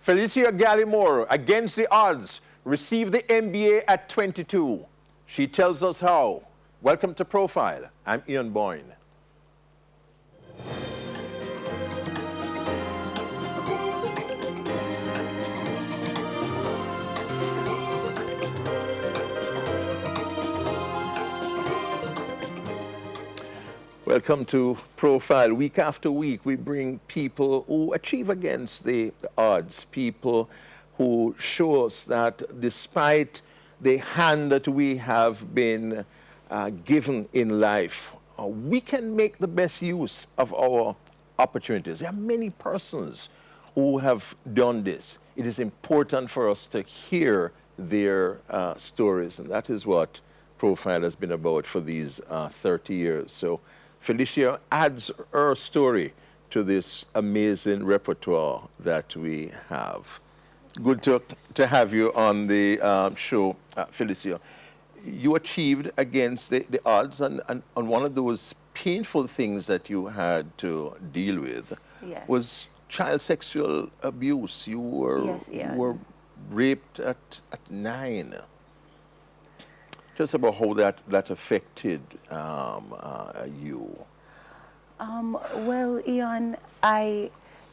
Felicia Gallimore, against the odds, received the MBA at 22. She tells us how. Welcome to Profile. I'm Ian Boyne. Welcome to Profile. Week after week, we bring people who achieve against the odds, people who show us that despite the hand that we have been given in life, we can make the best use of our opportunities. There are many persons who have done this. It is important for us to hear their stories, and that is what Profile has been about for these 30 years. So Felicia adds her story to this amazing repertoire that we have. Good to have you on the show, Felicia. You achieved against the odds, and one of those painful things that you had to deal with was child sexual abuse. You were raped at 9. Just about how that affected you. Well, Ian,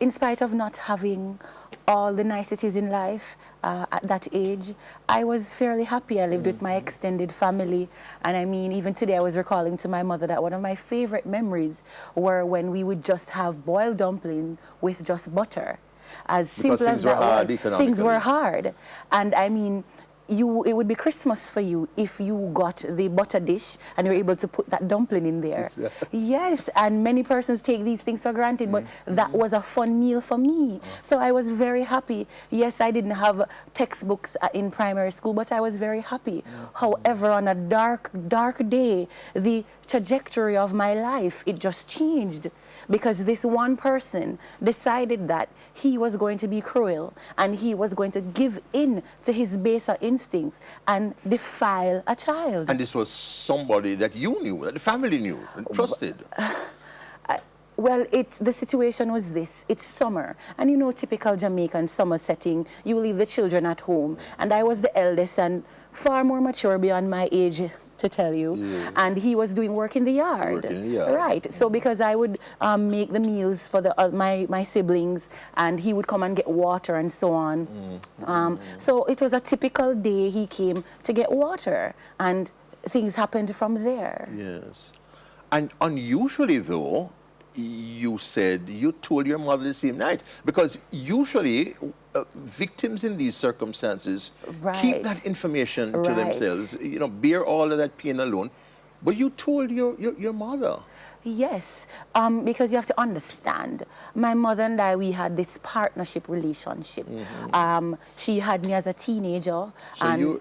in spite of not having all the niceties in life at that age, I was fairly happy. I lived with my extended family. And I mean, even today I was recalling to my mother that one of my favorite memories were when we would just have boiled dumpling with just butter. As simple as that was, things were hard. And I mean, it would be Christmas for you if you got the butter dish and you were able to put that dumpling in there. Yes, and many persons take these things for granted, but that was a fun meal for me. So I was very happy. Yes, I didn't have textbooks in primary school, but I was very happy. However, on a dark, dark day, the trajectory of my life, it just changed because this one person decided that he was going to be cruel and he was going to give in to his baser instincts and defile a child. And this was somebody that you knew, that the family knew and trusted. Well, the situation was this. It's summer. And you know, typical Jamaican summer setting, you leave the children at home. And I was the eldest and far more mature beyond my age, to tell you, and he was doing work in the yard. Right. So because I would make the meals for my siblings, and he would come and get water and so on. So it was a typical day. He came to get water, and things happened from there. Yes. And unusually, though, you said you told your mother the same night, because usually victims in these circumstances keep that information to themselves, you know, bear all of that pain alone. But you told your mother. Yes, because you have to understand, my mother and I, we had this partnership relationship. She had me as a teenager. So and you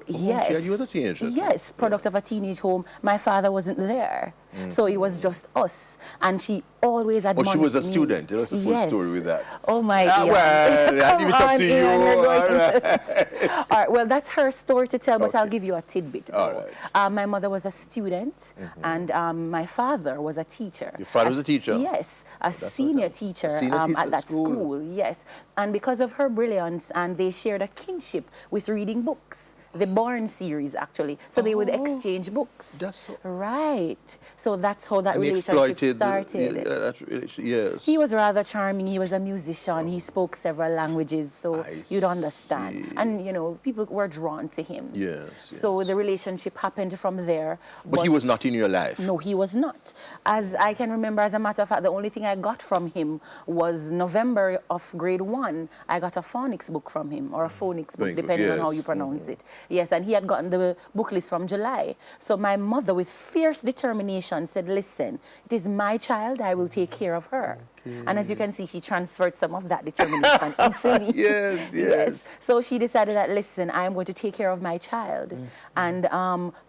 were a teenager? Yes, product of a teenage home. My father wasn't there. So it was just us. And she always admonished me. Oh, she was a student. There was a full story with that. Oh, my God. Well, I'll leave it up to you. All right, well, that's her story to tell, but I'll give you a tidbit. All right. My mother was a student, and my father was a teacher. Your father was a teacher? Yes, a senior teacher at that school. Yes, and because of her brilliance, and they shared a kinship with reading books. The Born series, actually. So they would exchange books. That's right. So that's how that relationship started. Yes. He was rather charming. He was a musician. He spoke several languages, so you'd understand. And, you know, people were drawn to him. Yes. So the relationship happened from there. But he was not in your life? No, he was not. As I can remember, as a matter of fact, the only thing I got from him was November of grade 1. I got a phonics book from him, or a phonics book, depending on how you pronounce it. Yes, and he had gotten the book list from July. So my mother, with fierce determination, said, listen, it is my child, I will take care of her. And as you can see, she transferred some of that determination into me. Yes. So she decided that, listen, I am going to take care of my child. And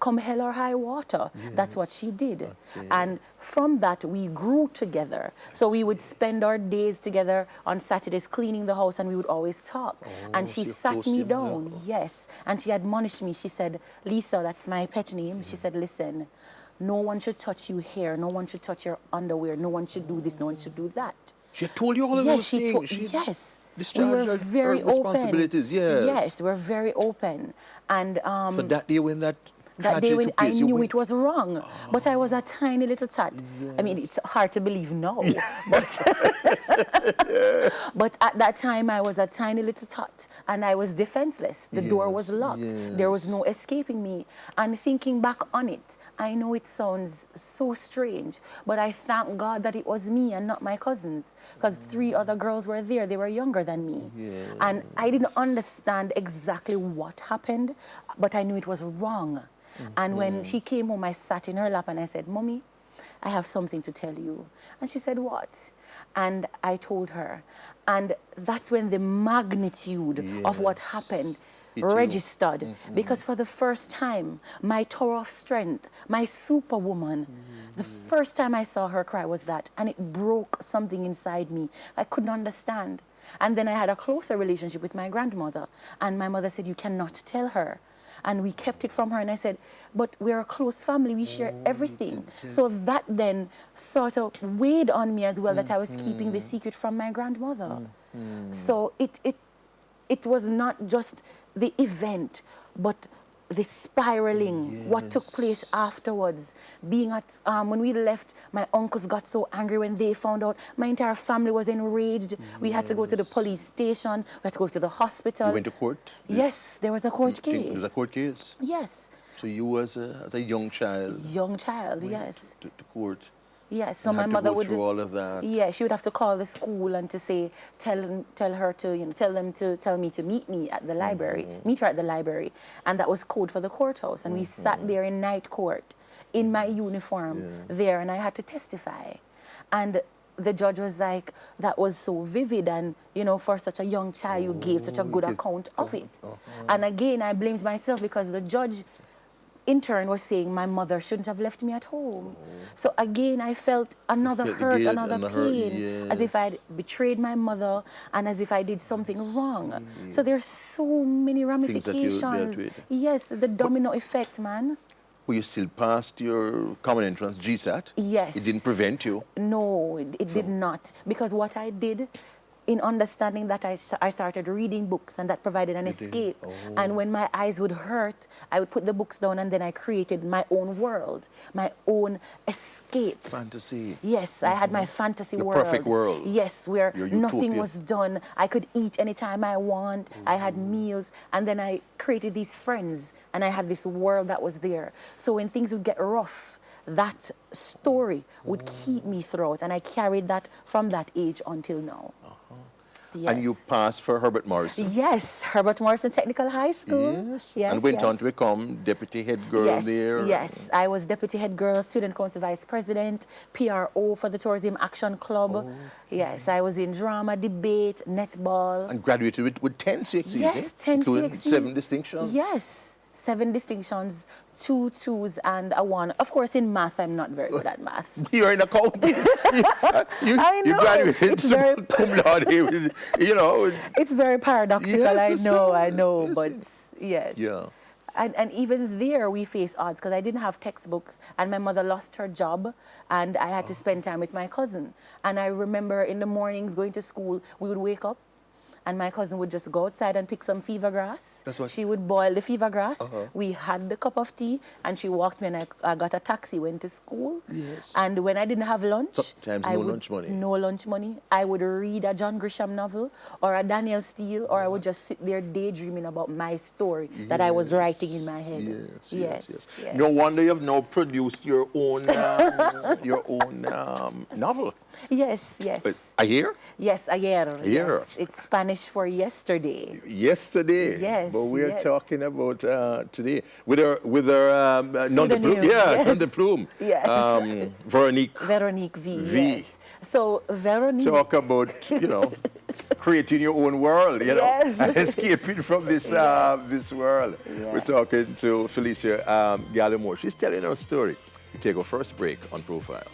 come hell or high water, that's what she did. And from that, we grew together. So we would spend our days together on Saturdays cleaning the house, and we would always talk. And she sat me down, and she admonished me. She said, Lisa, that's my pet name. She said, listen, no one should touch you here. No one should touch your underwear. No one should do this. No one should do that. She told you all of those things? Yes. Discharge her responsibilities, yes. Yes, we're very open. And so that day when that that day tragedy when took I place, knew it was wrong, but I was a tiny little tot. I mean, it's hard to believe now, but at that time I was a tiny little tot and I was defenseless. The door was locked. There was no escaping me. And thinking back on it, I know it sounds so strange, but I thank God that it was me and not my cousins, because 3 other girls were there. They were younger than me. And I didn't understand exactly what happened, but I knew it was wrong. And when she came home, I sat in her lap and I said, Mommy, I have something to tell you. And she said, what? And I told her. And that's when the magnitude of what happened registered. Because for the first time, my tower of strength, my superwoman, the first time I saw her cry was that. And it broke something inside me. I couldn't understand. And then I had a closer relationship with my grandmother. And my mother said, you cannot tell her. And we kept it from her. And I said, but we're a close family. We share everything. So that then sort of weighed on me as well, that I was keeping the secret from my grandmother. So it was not just the event, but the spiraling, what took place afterwards. Being at, when we left, my uncles got so angry when they found out. My entire family was enraged. We had to go to the police station. We had to go to the hospital. You went to court? Yes, there was a court case. There was a court case? Yes. So you as a young child? Young child, yes. To court? Yes, so my mother would through all of that. Yeah, she would have to call the school and to say, tell her to, tell them to tell me to meet me at the library, meet her at the library, and that was code for the courthouse. And we sat there in night court, in my uniform there, and I had to testify. And the judge was like, that was so vivid, and for such a young child, you gave such a good account of it. And again, I blamed myself because the judge in turn was saying my mother shouldn't have left me at home. So again, I felt another hurt, another pain, as if I'd betrayed my mother and as if I did something wrong. So there's so many ramifications. Yes, the domino effect, man. Well, you still passed your common entrance GSAT? Yes. It didn't prevent you? No, it did not. Because what I did, in understanding that, I started reading books, and that provided an escape. And when my eyes would hurt, I would put the books down, and then I created my own world, my own escape. Fantasy. Yes, I had my fantasy world. Your perfect world. Yes, where nothing was done. I could eat anytime I want. I had meals, and then I created these friends, and I had this world that was there. So when things would get rough, that story would keep me throughout, and I carried that from that age until now. Yes. And you passed for Herbert Morrison? Yes, Herbert Morrison Technical High School. Yes. And went on to become deputy head girl there? Yes, I was deputy head girl, student council vice president, PRO for the Tourism Action Club. Yes, I was in drama, debate, netball. And graduated with 10 CXCs? Yes, 10 CXCs. 7 distinctions? Yes. 7 distinctions, 2 2s, and a 1. Of course, in math, I'm not very good at math. You're in accounting. I know. You graduated cum laude, It's very paradoxical, yes, I know, but yes. Yeah. And even there, we face odds, because I didn't have textbooks, and my mother lost her job, and I had to spend time with my cousin. And I remember in the mornings going to school, we would wake up, and my cousin would just go outside and pick some fever grass. That's what she would boil the fever grass. We had the cup of tea, and she walked me, and I got a taxi, went to school. Yes. And when I didn't have lunch, sometimes lunch money. No lunch money. I would read a John Grisham novel or a Daniel Steele, or I would just sit there daydreaming about my story that I was writing in my head. Yes. No wonder you have now produced your own novel. Yes. Ayer? Yes, ayer. Ayer. Yes. It's Spanish for yesterday. Yesterday. Yes. But we're talking about today with her nom de plume. Nom de plume. Yes. Veronique V. Yes. So Veronique. Talk about creating your own world, and escaping from this this world. Yeah. We're talking to Felicia Gallimore. She's telling her story. We take our first break on Profile.